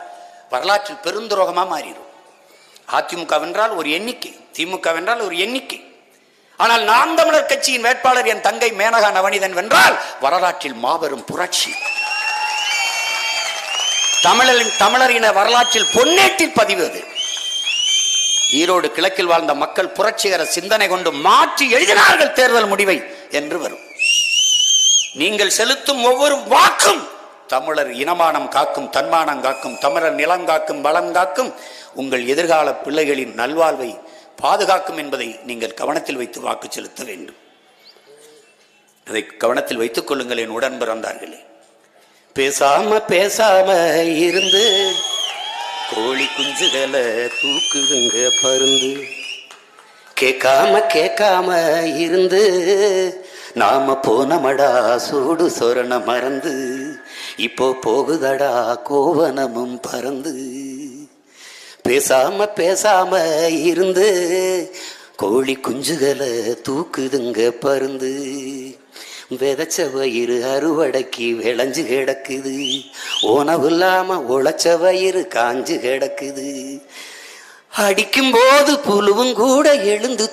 Speaker 1: வரலாற்றில் பெருந்துரோகமா மாறிடும். அதிமுக வென்றால் ஒரு எண்ணிக்கை, திமுக வென்றால் ஒரு எண்ணிக்கை. ஆனால் நாம் தமிழர் கட்சியின் வேட்பாளர் என் தங்கை மேனகா நவநீதன் வென்றால் வரலாற்றில் மாபெரும் புரட்சி. தமிழர் இன வரலாற்றில் பொன்னேட்டில் பதிவது. ஈரோடு கிழக்கில் வாழ்ந்த மக்கள் புரட்சிகர சிந்தனை கொண்டு மாற்றி எழுதினார்கள் தேர்தல் முடிவை என்று வரும். நீங்கள் செலுத்தும் ஒவ்வொரு வாக்கும் தமிழர் இனமானம் காக்கும், தன்மானம் காக்கும், தமிழர் நிலம் காக்கும், பலம் காக்கும், உங்கள் எதிர்கால பிள்ளைகளின் நல்வாழ்வை பாதுகாக்கும் என்பதை நீங்கள் கவனத்தில் வைத்து வாக்கு செலுத்த வேண்டும். அதை கவனத்தில் வைத்துக் கொள்ளுங்கள் என் உடன் பிறந்தார்களே. பேசாம இருந்து கோழி குஞ்சுகளை தூக்குதுங்க பருந்து. கேட்காம இருந்து நாம போனமடா சூடு சொரண மறந்து. இப்போ போகுதடா கோவனமும் பறந்து. பேசாம இருந்து கோழி குஞ்சுகளை தூக்குதுங்க பருந்து. விதைச்ச வயிறு அறுவடைக்கு விளைஞ்சு கிடக்குது. உணவு இல்லாம உழைச்ச வயிறு காஞ்சு கிடக்குது. அடிக்கும் போது புழுவும் கூட எழுந்து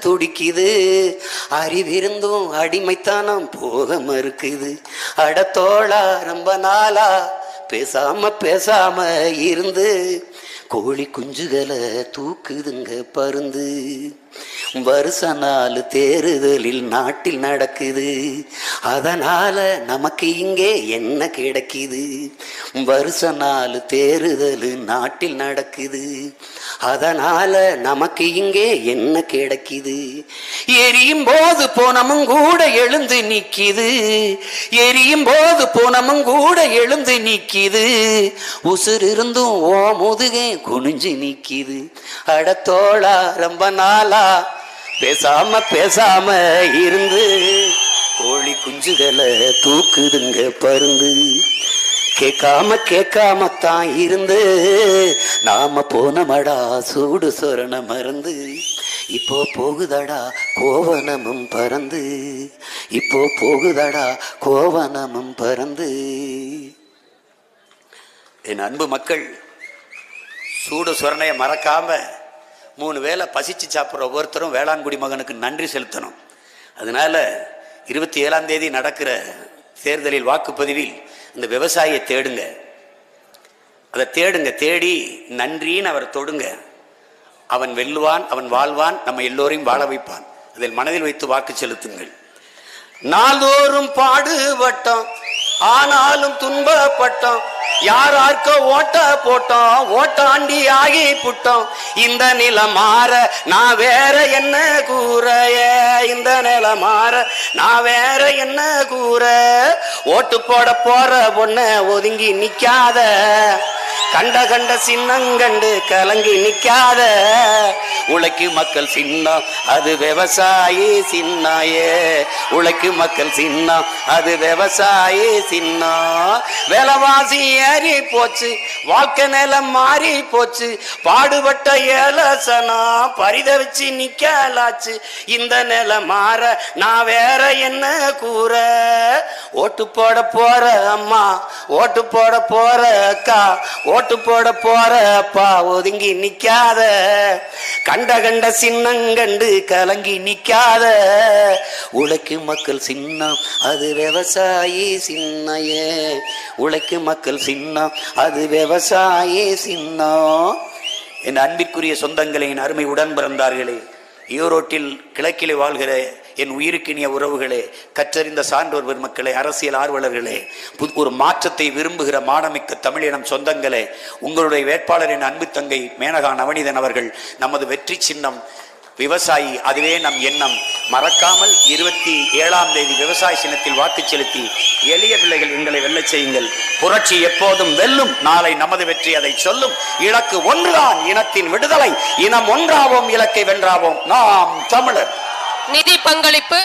Speaker 1: துடிக்குது. அறிவிருந்தும் அடிமைத்தானம் போக மறுக்குது. அடத்தோளா ரொம்ப நாளா பேசாம இருந்து கோழி குஞ்சுகளை தூக்குதுங்க பருந்து. வருஷ நாள் தேர்தலில் நாட்டில் நடக்குது. அதனால நமக்கு இங்கே என்ன கிடைக்குது? வருஷ நாள் தேர்தல் நாட்டில் நடக்குது. அதனால நமக்கு இங்கே என்ன கிடைக்குது? எரியும் போது போனமும் கூட எழுந்து நிக்கிது. உசுர் இருந்தும் ஓ முதுகே குனிஞ்சு நிக்கிது. அடத்தோளா ரொம்ப நாளா பேசாம இருந்து கோழி குஞ்சுகளை தூக்குதுங்க பருந்து. கேட்காமத்தான் இருந்து நாம போனமடா சூடு சொரண மறந்து. இப்போ போகுதடா கோவனமும் பறந்து. என் அன்பு மக்கள், சூடு சொரணையை மறக்காம 3 வேளை பசிச்சு சாப்பிட்ற ஒவ்வொருத்தரும் வேளாண்குடி மகனுக்கு நன்றி செலுத்தணும். அதனால 27ஆம் தேதி நடக்கிற தேர்தலில் வாக்குப்பதிவில் இந்த விவசாயியை தேடுங்க. தேடி நன்றின்னு அவரை தொடுங்க. அவன் வெல்லுவான், அவன் வாழ்வான், நம்ம எல்லோரையும் வாழ வைப்பான். அதில் மனதில் வைத்து வாக்கு செலுத்துங்கள். நாள்தோறும் பாடுபட்டோம், ஆனாலும் துன்பப்பட்டோம். யாரார்க்க ஓட்ட போட்டோம், ஓட்டாண்டி ஆகி புட்டோம். இந்த நிலம் மாற நான் வேற என்ன கூற? ஓட்டு போட போற பொண்ண ஒதுங்கி நிக்காத. கண்ட சின்னங்கண்டு கலங்கி நிக்காத. உழைக்கும் மக்கள் சின்னம் அது விவசாயி சின்னாயே. உழைக்கும் மக்கள் சின்னம் அது விவசாயி சின்னம். விலைவாசி ஏறி போச்சு, வாழ்க்கை நிலம் மாறி போச்சு. பாடுபட்ட ஏலசனா பரிதவிச்சு நிக்கலாச்சு. இந்த நிலம் மாற நான் வேற என்ன கூற? ஓட்டு போட போற அம்மா, ஓட்டு போட போற அக்கா, ஓட்டு போட போற அப்பா ஒதுங்கி நிக்காத. கண்ட சின்னங்கண்டு கலங்கி நிக்காத. உழைக்கும் மக்கள் சின்னம் அது விவசாயி சின்னையே. உழைக்கும் மக்கள் சின்னம் அது விவசாயி சின்னம். என் அன்பிற்குரிய சொந்தங்களே, என் அருமை உடன் பிறந்தார்களே, ஈரோட்டில் கிழக்கிலே வாழ்கிற என் உயிருக்கினிய உறவுகளே, கற்றறிந்த சான்றோர் பெருமக்களே, அரசியல் ஆர்வலர்களே, ஒரு மாற்றத்தை விரும்புகிற மானமிக்க தமிழினம் சொந்தங்களே, உங்களுடைய வேட்பாளரின் அன்பு தங்கை மேனகா நவநீதன் அவர்கள் நமது வெற்றி சின்னம் விவசாயி, அதுவே நம் எண்ணம். மறக்காமல் 27ஆம் தேதி விவசாய சின்னத்தில் வாக்கு செலுத்தி எளிய பிள்ளைகள் எங்களை வெல்ல செய்யுங்கள். புரட்சி எப்போதும் வெல்லும். நாளை நமது வெற்றி அதை சொல்லும். இலக்கு ஒன்றுதான், இனத்தின் விடுதலை. இனம் ஒன்றாவோம், இலக்கை வென்றாவோம். நாம் தமிழர்.
Speaker 2: நிதி பங்களிப்பு